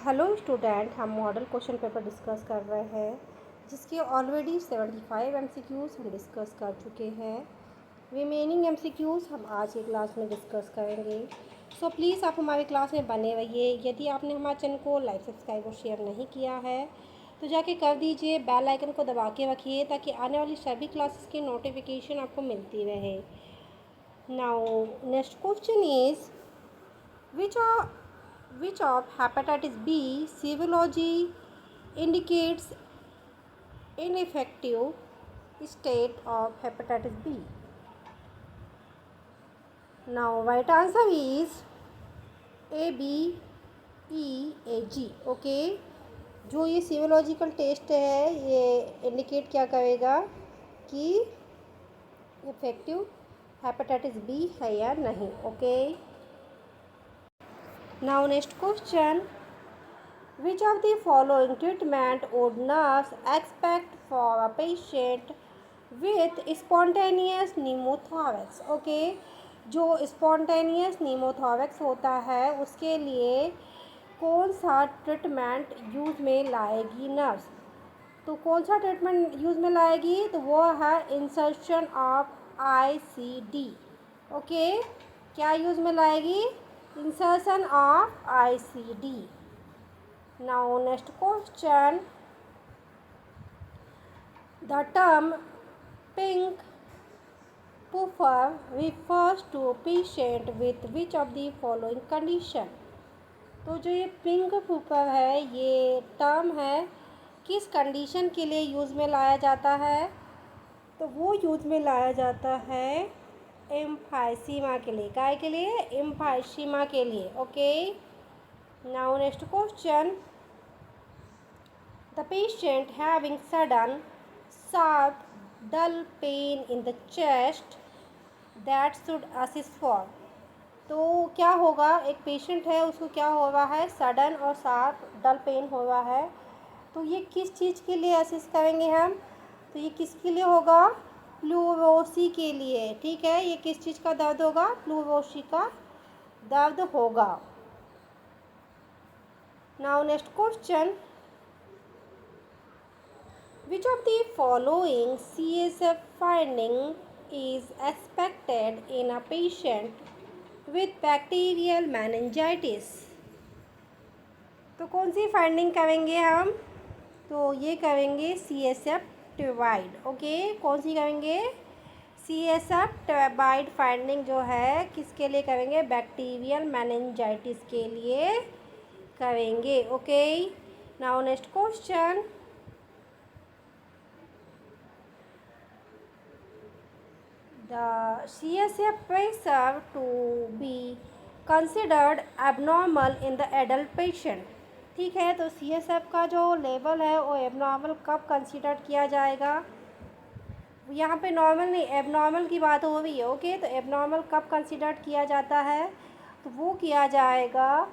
Hello student, हम model question paper discuss कर रहे हैं जिसके ऑलरेडी 75 एमसीक्यूज़ हम डिस्कस कर चुके हैं। रिमेनिंग एमसीक्यूज़ हम आज की क्लास में डिस्कस करेंगे। सो प्लीज़ आप हमारी क्लास में बने रहिए। यदि आपने हमारे चैनल को लाइक, सब्सक्राइब और शेयर नहीं किया है तो जाके कर दीजिए। बेल आइकन को दबा के रखिए ताकि आने वाली सभी क्लासेस की नोटिफिकेशन आपको मिलती रहे। Now next question is which of hepatitis B serology indicates ineffective state of hepatitis B? Now right answer is A, B, E, A, G. Okay, जो ये सीरोलॉजिकल टेस्ट है ये इंडिकेट क्या करेगा कि इफेक्टिव हेपेटाइटिस बी है या नहीं। Okay, now next question, which of the following treatment would nurse expect for a patient with spontaneous pneumothorax? Okay, जो स्पॉन्टेनियस न्यूमोथोरैक्स होता है उसके लिए कौन सा ट्रीटमेंट यूज़ में लाएगी नर्स? तो कौन सा ट्रीटमेंट यूज़ में लाएगी? तो वो है इंसर्शन ऑफ आईसीडी। ओके, क्या यूज़ में लाएगी? Insertion of ICD. Now next question, the term pink puffer refers to patient with which of the following condition? तो जो ये पिंक पुफर है ये टर्म है किस कंडीशन के लिए यूज़ में लाया जाता है? तो वो यूज़ में लाया जाता है एम्फाइसीमा के लिए। काय के लिए? एम्फाइसीमा के लिए। Okay, now next question, the patient having sudden sharp dull pain in the chest that should assist for? तो क्या होगा? एक पेशेंट है उसको क्या हो रहा है? सडन और शार्प डल पेन हो रहा है। तो ये किस चीज़ के लिए असिस्ट करेंगे हम? तो ये किसके लिए होगा? प्लूरोसी के लिए। ठीक है, ये किस चीज़ का दर्द होगा? प्लूरोसी का दर्द होगा। Now next question, which of the following CSF finding is expected in a patient with bacterial meningitis? तो कौन सी फाइंडिंग करेंगे हम? तो ये करेंगे CSF ट्यूबाइड। ओके, कौन सी करेंगे? CSF ट्यूबाइड फाइंडिंग जो है किसके लिए करेंगे? बैक्टीरियल मेनिंजाइटिस के लिए करेंगे। Okay, now next question, the CSF pressure to be considered abnormal in the adult patient. ठीक है, तो CSF का जो लेवल है वो एबनॉर्मल कब कंसिडर किया जाएगा? यहाँ पे नॉर्मल नहीं, एबनॉर्मल की बात हो रही है। ओके, तो एबनॉर्मल कब कंसिडर किया जाता है? तो वो किया जाएगा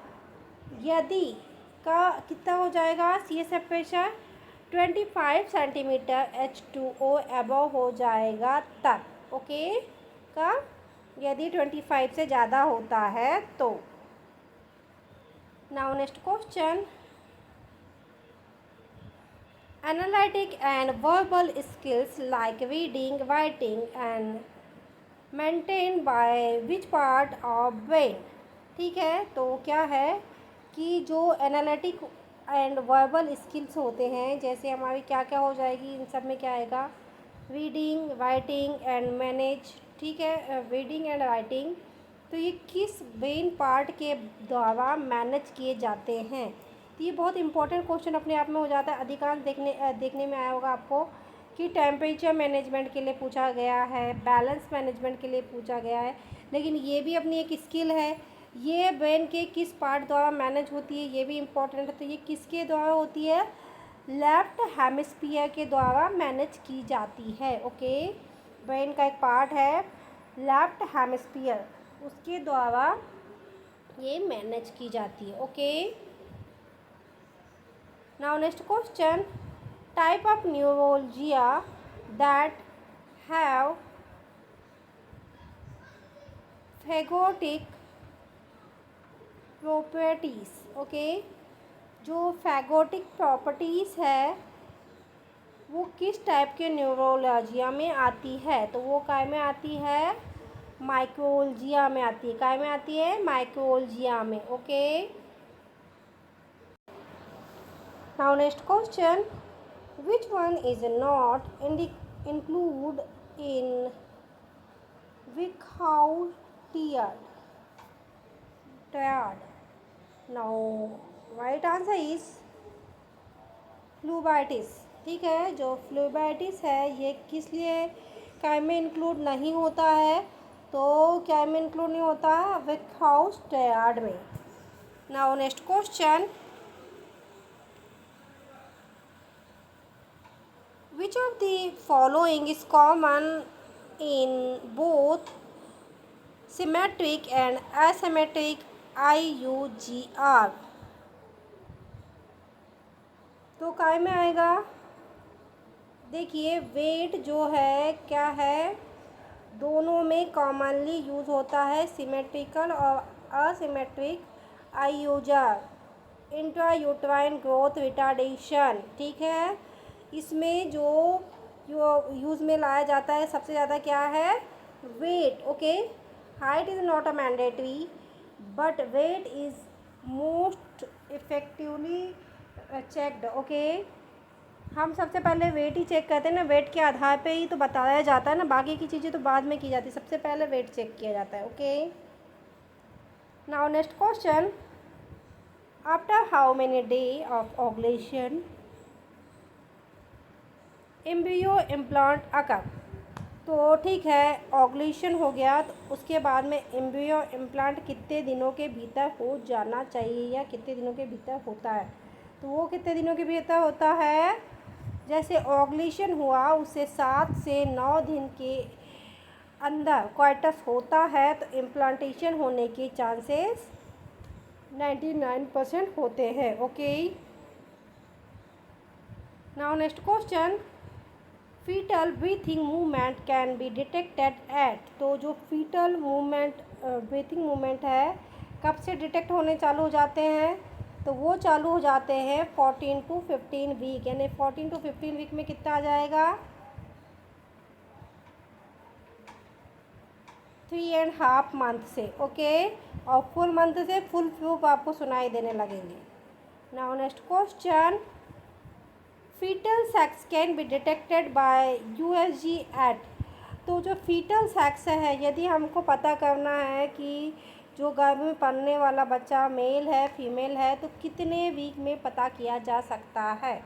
यदि का कितना हो जाएगा CSF pressure 25 centimetre H2O above हो जाएगा तब। ओके, कब? यदि 25 से ज़्यादा होता है तो। Now next question, analytic and verbal skills like reading, writing and maintain by which part of brain? ठीक है, तो क्या है कि जो एनालिटिक एंड वर्बल स्किल्स होते हैं जैसे हमारी क्या क्या हो जाएगी, इन सब में क्या आएगा? Reading, writing and manage. ठीक है, रीडिंग एंड राइटिंग, तो ये किस ब्रेन पार्ट के द्वारा मैनेज किए जाते हैं? तो ये बहुत इंपॉर्टेंट क्वेश्चन अपने आप में हो जाता है। अधिकांश देखने में आया होगा आपको कि टेम्परेचर मैनेजमेंट के लिए पूछा गया है, बैलेंस मैनेजमेंट के लिए पूछा गया है, लेकिन ये भी अपनी एक स्किल है। ये ब्रेन के किस पार्ट द्वारा मैनेज होती है ये भी इम्पोर्टेंट है। तो ये किसके द्वारा होती है? लेफ्ट हेमिस्फीयर के द्वारा मैनेज की जाती है। ओके, ब्रेन का एक पार्ट है लेफ्ट हेमिस्फीयर, उसके द्वारा ये मैनेज की जाती है। Okay, now next question, type of neuroglia that have phagocytic properties. Okay, जो फैगोटिक प्रॉपर्टीज़ है वो किस टाइप के न्यूरोलॉजिया में आती है? तो वो काय में आती है? माइक्रोलजिया में आती है। काय में आती है? माइक्रोलजिया में। Okay, now next question, which one is not include in Wickhout triad? Now right answer is फ्लूबाइटिस। ठीक है, जो फ्लूबाइटिस है ये किस लिए काय में इंक्लूड नहीं होता है? तो क्या में इंक्लूड नहीं होता? विकहाउस ट्रायड में। Now next question, which of the following is common in both symmetric and asymmetric IUGR? तो काय में आएगा? देखिए, वेट जो है क्या है, दोनों में कॉमनली यूज़ होता है, सिमेट्रिकल और asymmetric IUGR, intrauterine growth retardation. ठीक है, इसमें जो यूज़ में लाया जाता है सबसे ज़्यादा क्या है? Weight. Okay, height is not a mandatory but weight is most effectively checked. Okay, हम सबसे पहले वेट ही चेक करते हैं ना, वेट के आधार पे ही तो बताया जाता है ना, बाकी की चीज़ें तो बाद में की जाती है, सबसे पहले वेट चेक किया जाता है। Okay, now next question, after how many day of ovulation embryo implant occur? तो ठीक है, ओवुलेशन हो गया तो उसके बाद में एम्ब्रियो इम्प्लांट कितने दिनों के भीतर हो जाना चाहिए या कितने दिनों के भीतर होता है? तो वो कितने दिनों के भीतर होता है? जैसे ओवुलेशन हुआ उससे 7 से 9 दिन के अंदर क्वाइटस होता है तो इम्प्लांटेशन होने के चांसेस 99% होते हैं। Okay, now next question, foetal breathing movement can be detected at? तो जो फीटल मूवमेंट ब्रीथिंग मूवमेंट है कब से डिटेक्ट होने चालू हो जाते हैं? तो वो चालू हो जाते हैं 14 to 15 वीक, यानी 14 to 15 वीक में कितना आ जाएगा? 3.5 मंथ से। ओके, और फुल मंथ से फुल प्रूफ आपको सुनाई देने लगेंगे। Now next question, foetal sex can be detected by USG at? तो जो फीटल सेक्स है, यदि हमको पता करना है कि जो गर्भ में पलने वाला बच्चा मेल है फीमेल है तो कितने वीक में पता किया जा सकता है?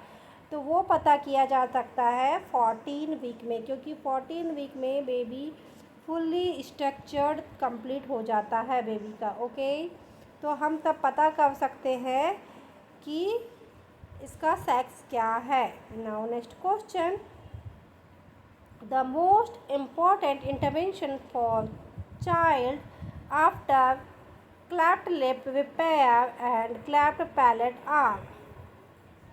तो वो पता किया जा सकता है 14 वीक में, क्योंकि 14 वीक में बेबी फुल्ली स्ट्रक्चर्ड कंप्लीट हो जाता है बेबी का। ओके, तो हम तब पता कर सकते हैं कि इसका सेक्स क्या है। Now next question, the most important intervention for child after cleft lip repair and cleft palate are?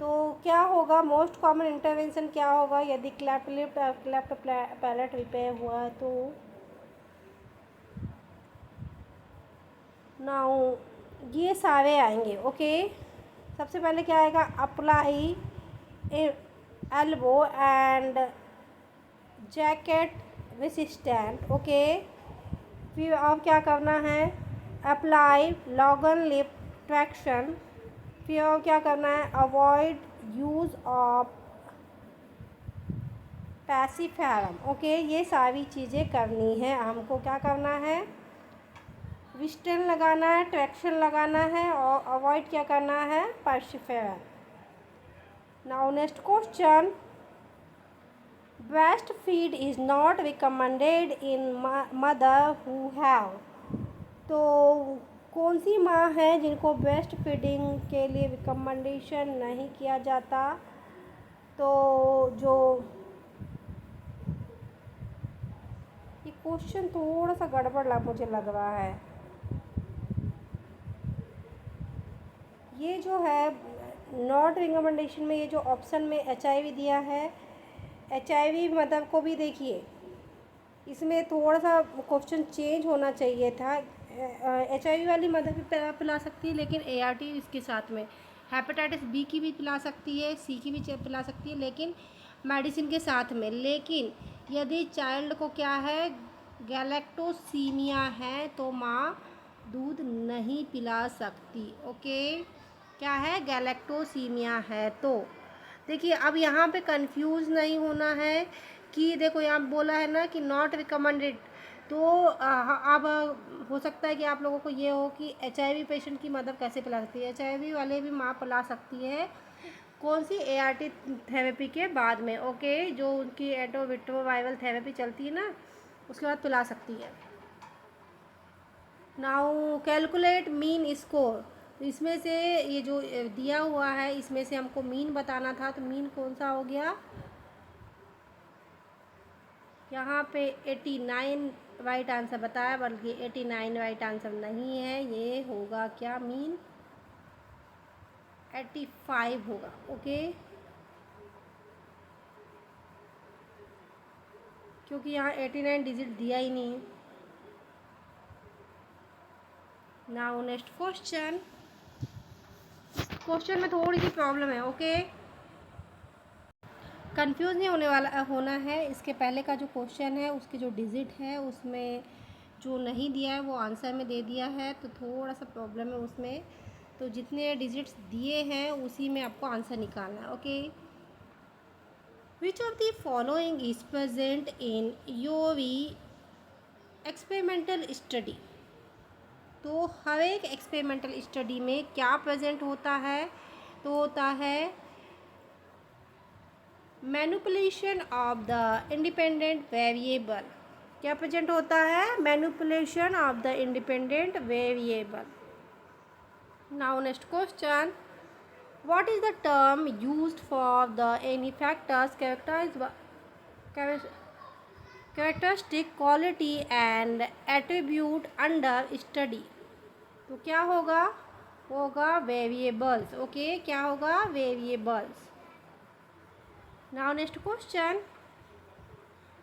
तो क्या होगा? मोस्ट कॉमन इंटरवेंशन क्या होगा यदि cleft lip cleft palate repair हुआ है? तो नाउ ये सारे आएंगे। ओके, सबसे पहले क्या आएगा? Apply elbow and jacket resistant. Okay, फिर अब क्या करना है? Apply Logan lip traction. फिर अब क्या करना है? Avoid use of pacifier. Okay, ये सारी चीज़ें करनी है हमको। क्या करना है? विस्टन लगाना है, ट्रैक्शन लगाना है और अवॉइड क्या करना है? Pacifier. Now next question, breast feed is not recommended in mother who have? तो कौन सी माँ है जिनको ब्रेस्ट फीडिंग के लिए रिकमेंडेशन नहीं किया जाता? तो जो ये क्वेश्चन थोड़ा सा गड़बड़ मुझे लग रहा है। ये जो है नॉट रिकमेंडेशन में ये जो ऑप्शन में HIV दिया है, HIV मदर को भी देखिए इसमें थोड़ा सा क्वेश्चन चेंज होना चाहिए था। HIV वाली मदर भी पिला सकती है लेकिन ART इसके साथ में, हेपेटाइटिस बी की भी पिला सकती है, सी की भी पिला सकती है, लेकिन मेडिसिन के साथ में। लेकिन यदि चाइल्ड को क्या है, गैलेक्टोसीमिया है, तो माँ दूध नहीं पिला सकती। ओके, क्या है, गैलेक्टोसीमिया है। तो देखिए अब यहाँ पे कंफ्यूज नहीं होना है कि देखो यहाँ बोला है ना कि नॉट रिकमेंडेड। तो अब हो सकता है कि आप लोगों को ये हो कि HIV पेशेंट की मदर कैसे पिला सकती है। HIV वाले भी माँ पिला सकती है, कौन सी, ART थेरेपी के बाद में। ओके, जो उनकी एंटीरिट्रोवायरल थेरेपी चलती है ना, उसके बाद पिला सकती है। Now calculate mean score. तो इसमें से ये जो दिया हुआ है इसमें से हमको मीन बताना था, तो मीन कौन सा हो गया, यहाँ पे 89 राइट आंसर बताया, बल्कि 89 राइट आंसर नहीं है, ये होगा क्या, मीन 85 होगा। ओके, क्योंकि यहाँ 89 डिजिट दिया ही नहीं है। Now next question. क्वेश्चन में थोड़ी सी प्रॉब्लम है। ओके, कंफ्यूज नहीं होना है। इसके पहले का जो क्वेश्चन है उसके जो डिजिट है उसमें जो नहीं दिया है वो आंसर में दे दिया है, तो थोड़ा सा प्रॉब्लम है उसमें। तो जितने डिजिट्स दिए हैं उसी में आपको आंसर निकालना है। Okay, which of the following is present in योवी एक्सपेरिमेंटल स्टडी। तो हर एक एक्सपेरिमेंटल स्टडी में क्या प्रेजेंट होता है, तो होता है manipulation of the independent variable. क्या प्रेजेंट होता है, manipulation of the independent variable. Now next question, what is the term used for the any factors characteristic quality and attribute under study. तो क्या होगा, होगा वेरिएबल्स। ओके, क्या होगा, variables. Now next question,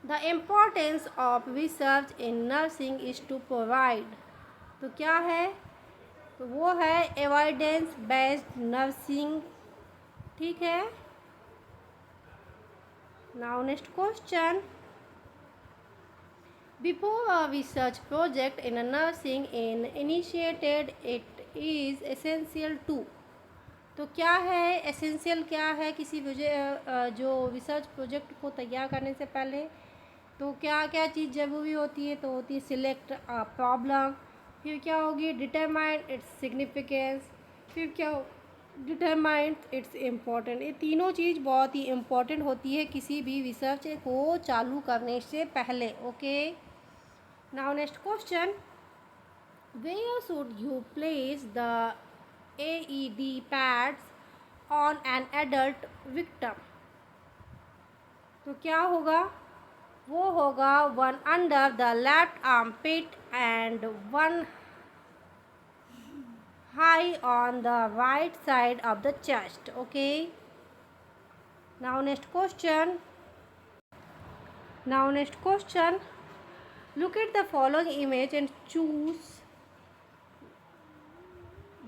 the importance of research in nursing is to provide. तो क्या है, तो वो है एविडेंस बेस्ड नर्सिंग। ठीक है। Now next question, before a research project in nursing in initiated it is essential to. तो क्या है, एसेंशियल क्या है किसी जो रिसर्च प्रोजेक्ट को तैयार करने से पहले, तो क्या क्या चीज़ ज़रूरी होती है, तो होती है सिलेक्ट अ प्रॉब्लम, फिर क्या होगी, डिटरमाइन इट्स सिग्निफिकेंस, फिर क्या डिटरमाइन इट्स इम्पोर्टेंट। ये तीनों चीज़ बहुत ही इम्पोर्टेंट होती है किसी भी रिसर्च को चालू करने से पहले। Okay, now next question, where should you place the AED pads on an adult victim। तो क्या होगा, वो होगा one under the left armpit and one high on the right side of the chest. Okay, now next question, look at the following image and choose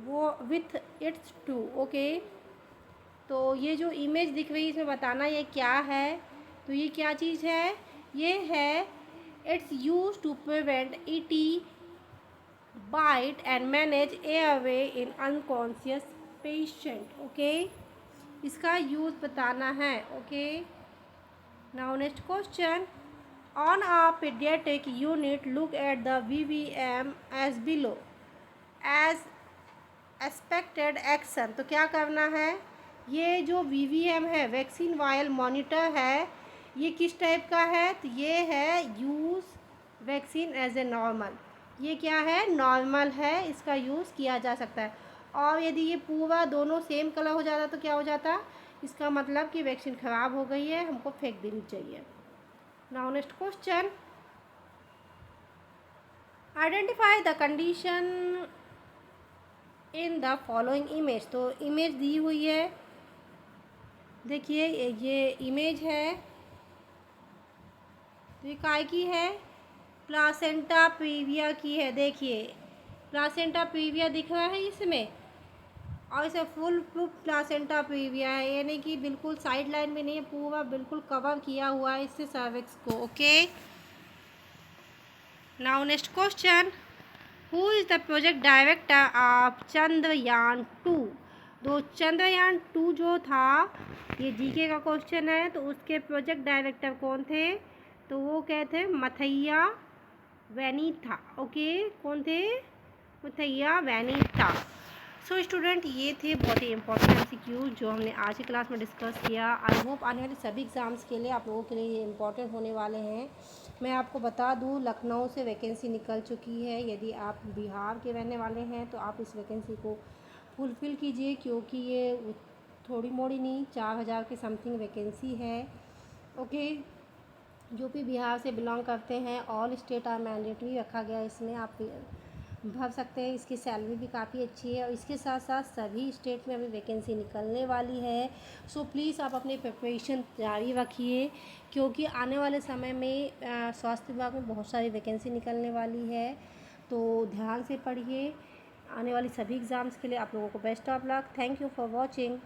वो with its to. Okay, तो ये जो image दिख रही है इसमें बताना ये क्या है। तो ये क्या चीज़ है, ये है it's use to prevent ET bite and manage airway in unconscious patient. Okay, इसका यूज़ बताना है। Okay, now next question, on a paediatric unit look at the VVM as below as expected action. तो क्या करना है, ये जो VVM है, वैक्सीन वायल मॉनिटर है, ये किस टाइप का है, तो ये है use vaccine as a normal. ये क्या है, नॉर्मल है, इसका यूज़ किया जा सकता है। और यदि ये पूरा दोनों सेम कलर हो जाता तो क्या हो जाता, इसका मतलब कि वैक्सीन ख़राब हो गई है, हमको फेंक देनी चाहिए। Now next question, identify the condition in the following image. तो इमेज दी हुई है, देखिए ये इमेज है, तो ये काय की है, प्लासेंटा प्रीविया की है। देखिए प्लासेंटा प्रीविया दिख रहा है इसमें, और इसे फुल प्रूफ प्लासेंटा प्रीविया है, यानी कि बिल्कुल साइड लाइन में नहीं है, पूरा बिल्कुल कवर किया हुआ है इससे सर्विक्स को। Okay, now next question, who is the project director of Chandrayaan 2। तो चंद्रयान 2 जो था, ये जीके का क्वेश्चन है, तो उसके प्रोजेक्ट डायरेक्टर कौन थे, तो वो क्या थे, मथैया वैनीथा। ओके, कौन थे, मथैया वैनीथा। सो स्टूडेंट, ये थे बहुत ही इंपॉर्टेंट एमसीक्यूज जो हमने आज की क्लास में डिस्कस किया। आई होप आने वाले सभी एग्ज़ाम्स के लिए आप लोगों के लिए ये इंपॉर्टेंट होने वाले हैं। मैं आपको बता दूं, लखनऊ से वैकेंसी निकल चुकी है। यदि आप बिहार के रहने वाले हैं तो आप इस वैकेंसी को फुलफ़िल कीजिए, क्योंकि ये थोड़ी मोड़ी नहीं, 4000 के समथिंग वैकेंसी है। ओके, जो भी बिहार से बिलोंग करते हैं, ऑल स्टेट आर मैंडेटरी रखा गया है इसमें, आप भर सकते हैं। इसकी सैलरी भी काफ़ी अच्छी है, और इसके साथ साथ सभी स्टेट में अभी वैकेंसी निकलने वाली है। सो प्लीज़ आप अपनी प्रिपरेशन जारी रखिए, क्योंकि आने वाले समय में स्वास्थ्य विभाग में बहुत सारी वैकेंसी निकलने वाली है। तो ध्यान से पढ़िए। आने वाली सभी एग्ज़ाम्स के लिए आप लोगों को best of luck. Thank you for watching.